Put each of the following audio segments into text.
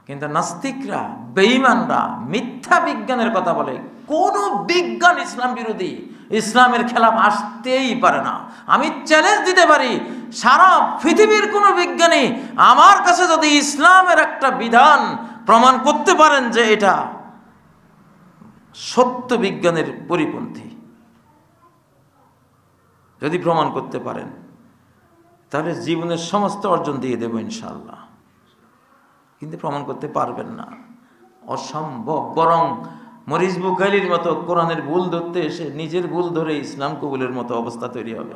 কিন্তু নাস্তিকরা, বেঈমানরা মিথ্যা বিজ্ঞানের কথা বলে। কোন বিজ্ঞান ইসলাম বিরোধী, ইসলামের খেলাফ আসতেই পারে না। আমি চ্যালেঞ্জ দিতে পারি, সারা পৃথিবীর কোন বিজ্ঞানী আমার কাছে যদি ইসলামের একটা বিধান প্রমাণ করতে পারেন যে এটা সত্য বিজ্ঞানের পরিপন্থী, যদি প্রমাণ করতে পারেন, তাহলে জীবনের সমস্ত অর্জন দিয়ে দেব ইনশাআল্লাহ। কিন্তু প্রমাণ করতে পারবেন না, অসম্ভব। বরং মরিস বুখারীর মতো কোরআনের ভুল ধরতে এসে নিজের ভুল ধরে ইসলাম কবুলের মতো অবস্থা তৈরি হবে।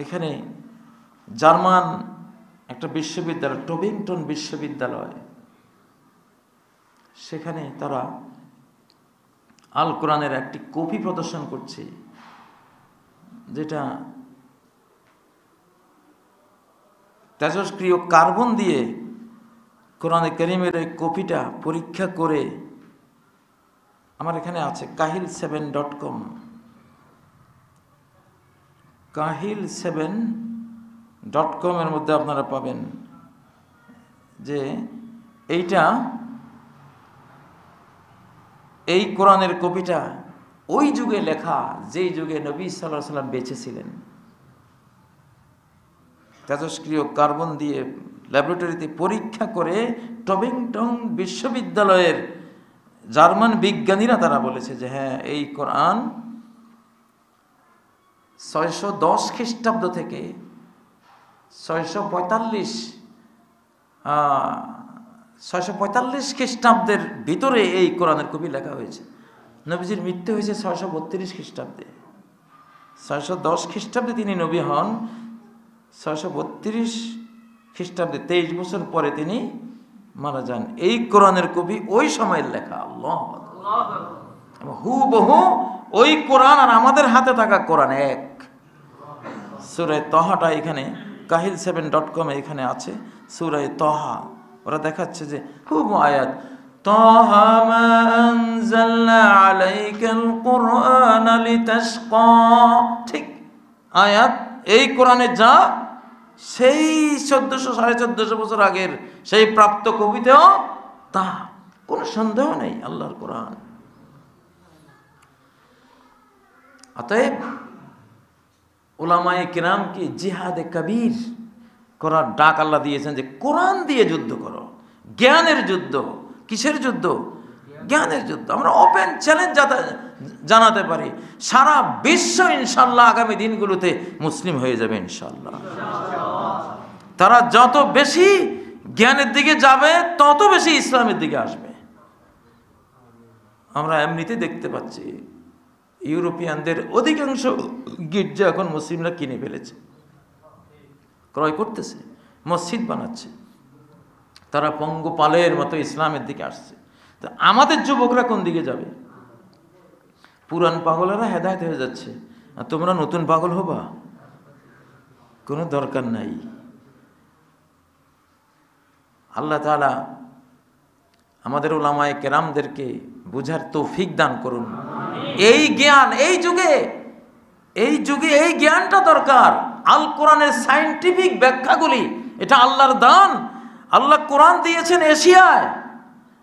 এখানে জার্মান একটা বিশ্ববিদ্যালয়, টবিংটন বিশ্ববিদ্যালয়, সেখানে তারা আল কোরআনের একটি কপি প্রদর্শন করছে, যেটা তেজস্ক্রিয় কার্বন দিয়ে কোরআনে কারীমের এই কপিটা পরীক্ষা করে, আমার এখানে আছে kahil7.com, kahil7.com এর মধ্যে আপনারা পাবেন যে এই কোরআনের কপিটা ওই যুগে লেখা যেই যুগে নবী সাল্লাল্লাহু আলাইহি ওয়াসাল্লাম বেঁচে ছিলেন। তেজস্ক্রিয় কার্বন দিয়ে ল্যাবরেটরিতে পরীক্ষা করে টবিংটন বিশ্ববিদ্যালয়ের জার্মান বিজ্ঞানীরা তারা বলেছে যে হ্যাঁ, এই কোরআন 610 খ্রিস্টাব্দ থেকে 645 খ্রিস্টাব্দের ভিতরে এই কোরআনের কপি লেখা হয়েছে। নবীজির মৃত্যু হয়েছে 632 খ্রিস্টাব্দে। 610 খ্রিস্টাব্দে তিনি নবী হন, 632 খ্রিস্টাব্দে 23 বছর পরে তিনি মারা যান। এই কোরআনের কপি ওই সময়ের লেখা। আল্লাহ, হুবহু ওই কোরআন আর আমাদের হাতে থাকা কোরআন এক। সূরা তাহাটা এখানে kahil7.com এখানে আছে, সূরা তাহা। ওরা দেখাচ্ছে যে খুব আয়াত, তাহা মা আনজালনা আলাইকাল কুরআনা লিতাশকা, ঠিক আয়াত এই কোরআনে যা সেই 1400-1450 বছর আগের সেই প্রাপ্ত কবিতেও তা, কোনো সন্দেহ নেই আল্লাহর কোরআন। অতএব উলামায়ে কিরামকে জিহাদে কবির করার ডাক আল্লাহ দিয়েছেন যে কোরআন দিয়ে যুদ্ধ করো। জ্ঞানের যুদ্ধ। কিসের যুদ্ধ? জ্ঞানের যুদ্ধ। আমরা ওপেন চ্যালেঞ্জ জানাতে পারি, সারা বিশ্ব ইনশাআল্লাহ আগামী দিনগুলোতে মুসলিম হয়ে যাবে ইনশাআল্লাহ। তারা যত বেশি জ্ঞানের দিকে যাবে তত বেশি ইসলামের দিকে আসবে। আমরা এমনিতে দেখতে পাচ্ছি ইউরোপিয়ানদের অধিকাংশ গির্জা এখন মুসলিমরা কিনে ফেলেছে, ক্রয় করতেছে, মসজিদ বানাচ্ছে। তারা পঙ্গপালের মতো ইসলামের দিকে আসছে। তো আমাদের যুবকরা কোন দিকে যাবে? পুরান পাগলেরা হেদায়েত হয়ে যাচ্ছে, আর তোমরা নতুন পাগল হবা? কোনো দরকার নাই। আল্লাহ তাআলা আমাদের উলামায়ে কেরামদেরকে বুঝার তৌফিক দান করুন। এই জ্ঞান এই যুগে এই জ্ঞানটা দরকার। আল কোরআনের সায়েন্টিফিক ব্যাখ্যাগুলি, এটা আল্লাহর দান। আল্লাহ কোরআন দিয়েছেন এশিয়ায়,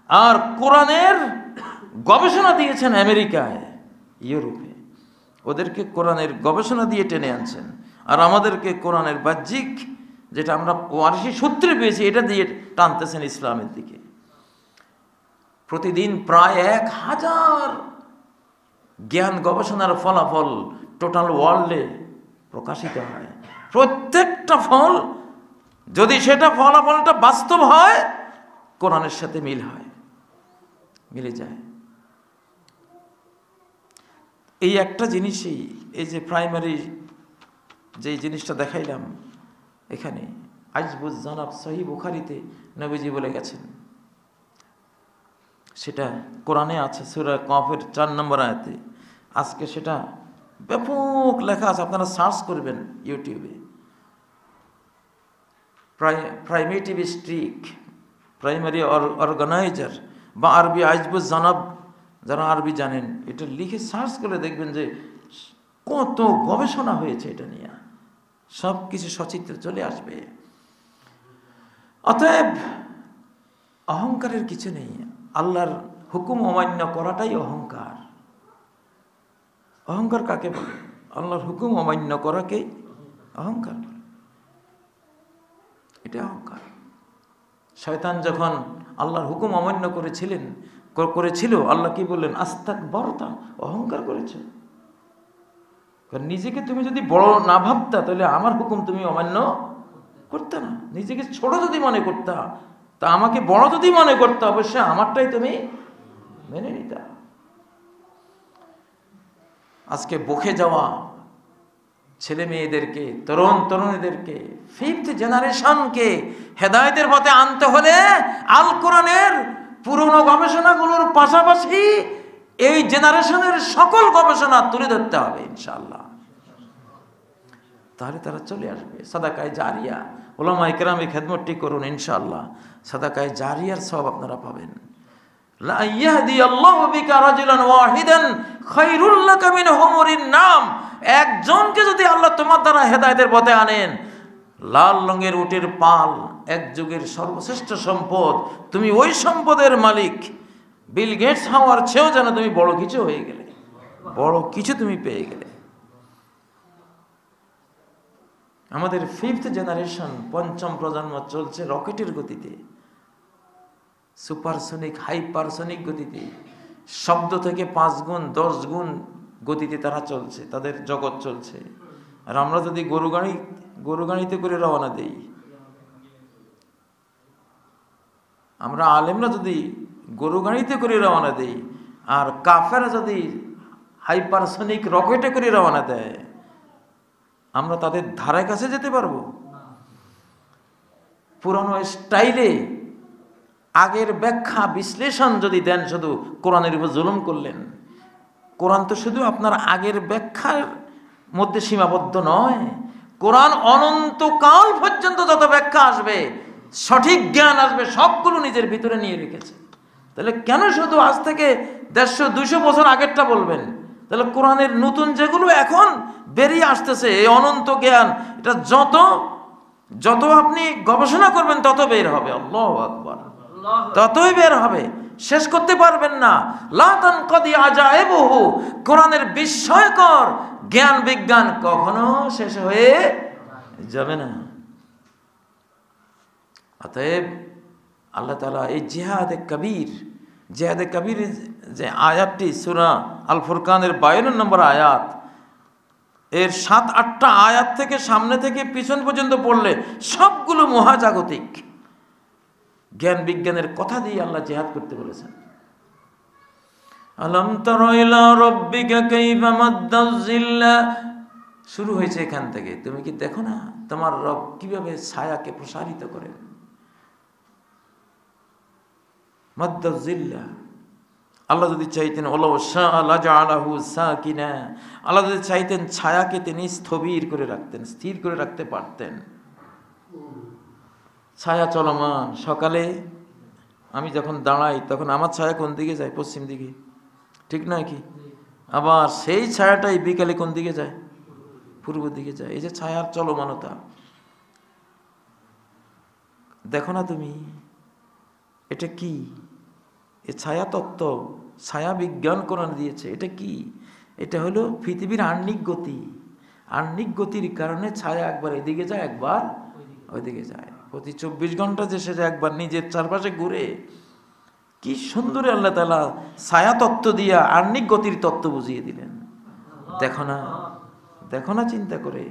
আর কোরআনের গবেষণা দিয়েছেন আমেরিকায়, ইউরোপে। ওদেরকে কোরআনের গবেষণা দিয়ে টেনে আনছেন, আর আমাদেরকে কোরআনের বাহ্যিক, যেটা আমরা ওয়ারিসি সূত্রে পেয়েছি, এটা দিয়ে টানতেছেন ইসলামের দিকে। প্রতিদিন প্রায় 1000 জ্ঞান গবেষণার ফলাফল টোটাল ওয়ার্ল্ডে প্রকাশিত হয়। প্রত্যেকটা ফল, যদি সেটা ফলাফলটা বাস্তব হয়, কোরআনের সাথে মিলে যায়। এই একটা জিনিসই, এই যে প্রাইমারি যে জিনিসটা দেখাইলাম এখানে, আজবুজ জানাব সহিহ বুখারীতে নবীজি বলে গেছেন, সেটা কোরআনে আছে সূরা কাফের 4 নম্বর আয়াতে। আজকে সেটা ব্যাপক লেখা আছে, আপনারা সার্চ করবেন ইউটিউবে। প্রাইমেটিভিস্টিক প্রাইমারি অর্গানাইজার বা আরবি আজবুজ জানাব, যারা আরবি জানেন, এটা লিখে সার্চ করে দেখবেন যে কত গবেষণা হয়েছে এটা নিয়ে, সব কিছু সচিত্রে চলে আসবে। অতএব অহংকারের কিছু নেই। আল্লাহর হুকুম অমান্য করাটাই অহংকার। অহংকার কাকে বলে? আল্লাহর হুকুম অমান্য করাকেই অহংকার বলে। এটা অহংকার। শয়তান যখন আল্লাহর হুকুম অমান্য করেছিল, আল্লাহ কি বললেন? আস্তাকবারতা, অহংকার করেছ। কারণ নিজেকে তুমি যদি বড় না ভাবতা, তাহলে আমার হুকুম তুমি অমান্য করতে না। নিজেকে ছোট যদি মনে করতা, তা আমাকে বড় যদি মনে করতে, অবশ্যই আমারটাই তুমি মেনে নিতা। আজকে বকে যাওয়া ছেলে মেয়েদেরকে, তরুণীদেরকে, 5th জেনারেশনকে হেদায়েতের পথে আনতে হলে আল কোরআনের পুরনো গবেষণাগুলোর পাশাপাশি এই জেনারেশনের সকল গবেষণা তুলে ধরতে হবে ইনশাআল্লাহ। তাহলে তারা চলে আসবে। সাদাকায়ে জারিয়া, উলামায়ে কেরামের খেদমতটি করুন ইনশাআল্লাহ, সাদাকায়ে জারিয়ার সওয়াব আপনারা পাবেন। লা ইয়াহদিয়াল্লাহু বিকা রাজুলান ওয়াহিদান খায়রুল লাকা মিন হুমুরিন নাম। একজনকে যদি আল্লাহ তোমার দ্বারা হেদায়েতের পথে আনেন, লাল রঙের উটের পাল, এক যুগের সর্বশ্রেষ্ঠ সম্পদ, তুমি ওই সম্পদের মালিক। বিল গেটস হওয়ার চেয়েও যেন তুমি বড় কিছু হয়ে গেলে, বড় কিছু তুমি পেয়ে গেলে। আমাদের 5th জেনারেশন, 5ম প্রজন্ম চলছে রকেটের গতিতে, সুপারসনিক, হাইপারসনিক গতিতে। শব্দ থেকে 5 গুণ 10 গুণ গতিতে তারা চলছে, তাদের জগৎ চলছে। আর আমরা যদি গরু গাড়িতে করে রওনা দেই, আমরা আলেমরা যদি গরু গাড়িতে করে রওনা দেই, আর কাফেরা যদি হাইপারসনিক রকেটে করে রওনা দেয়, আমরা তাদের ধারে কাছে যেতে পারবো? পুরানো স্টাইলে আগের ব্যাখ্যা বিশ্লেষণ যদি দেন, শুধু কোরআনের উপর জুলুম করলেন। কোরআন তো শুধু আপনার আগের ব্যাখ্যার মধ্যে সীমাবদ্ধ নয়। কোরআন অনন্তকাল পর্যন্ত যত ব্যাখ্যা আসবে, সঠিক জ্ঞান আসবে, সবগুলো নিজের ভিতরে নিয়ে রেখেছে। তাহলে কেন শুধু আজ থেকে 150-200 বছর আগেরটা বলবেন? তাহলে কোরআনের নতুন যেগুলো এখন বেরিয়ে আসতেছে, এই অনন্ত জ্ঞান, এটা যত আপনি গবেষণা করবেন তত বের হবে। আল্লাহু আকবার, ততই বের হবে, শেষ করতে পারবেন না। লা তানকাদি আজাইবুহু, কোরআনের বিস্ময়কর জ্ঞান বিজ্ঞান কখনো শেষ হয়ে যাবে না। অতএব আল্লাহ তাআলা এই জিহাদে কবির যে আয়াতটি সূরা আল ফুরকানের 52 নম্বর আয়াত, এর 7-8টা আয়াত থেকে সামনে থেকে পিছন পর্যন্ত পড়লে সবগুলো মহাজাগতিক জ্ঞান বিজ্ঞানের কথা দিয়ে আল্লাহ জিহাদ করতে বলেছেন। আলম তারা ইলা রাব্বিকা কাইফা মাদ্দাযিল্লা, শুরু হয়েছে এখান থেকে। তুমি কি দেখো না তোমার রব কিভাবে ছায়াকে প্রসারিত করেন? মাদ্দাযিল্লা, আল্লাহ যদি চাইতেন ওলাউ শাআ লাজআলাহু সাকিনা, আল্লাহ যদি চাইতেন ছায়াকে তিনি স্থবির করে রাখতেন, স্থির করে রাখতে পারতেন। ছায়া চলমান, সকালে আমি যখন দাঁড়াই তখন আমার ছায়া কোন দিকে যায়? পশ্চিম দিকে, ঠিক নয় কি? আবার সেই ছায়াটাই বিকালে কোন দিকে যায়? পূর্ব দিকে যায়। এই যে ছায়ার চলমানতা, দেখো না তুমি, এটা কি? এ ছায়া তত্ত্ব, ছায়া বিজ্ঞান কোরআন দিয়েছে। এটা কি? এটা হলো পৃথিবীর আহ্নিক গতি। আহ্নিক গতির কারণে ছায়া একবার এদিকে যায়, একবার ওইদিকে যায়। প্রতি 24 ঘন্টা যে সে একবার নিজের চারপাশে ঘুরে। কি সুন্দর আল্লাহ তাআলা ছায়া তত্ত্ব দিয়া আহ্নিক গতির তত্ত্ব বুঝিয়ে দিলেন। দেখো না চিন্তা করে,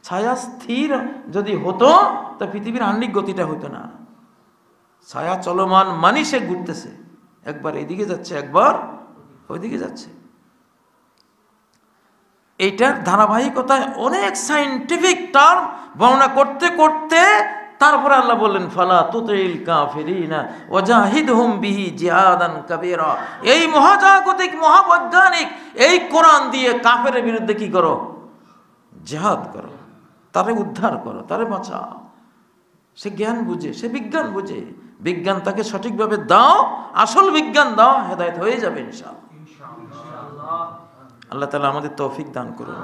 ছায়া স্থির যদি হতো তা পৃথিবীর আহ্নিক গতিটা হতো না। ছায়া চলমান মানে সে ঘুরতেছে, একবার এদিকে যাচ্ছে, একবার ওইদিকে যাচ্ছে। এইটার ধারাবাহিকতায় অনেক সায়েন্টিফিক টার্ম বর্ণনা করতে করতে তারপরে আল্লাহ বললেন ফালা তুতিল কাফিরিনা ওয়াজাহিদহুম বিহি জিহাদান কাবীরা। এই মহাজাগতিক মহাবৈজ্ঞানিক এই কোরআন দিয়ে কাফেরের বিরুদ্ধে কি করো? জিহাদ করো, তারে উদ্ধার করো, তারে বাঁচাও। সে জ্ঞান বুঝে, সে বিজ্ঞান বুঝে, বিজ্ঞান তাকে সঠিকভাবে দাও, আসল বিজ্ঞান দাও, হেদায়েত হয়ে যাবে ইনশাআল্লাহ। আল্লাহ তাআলা আমাদের তৌফিক দান করুন।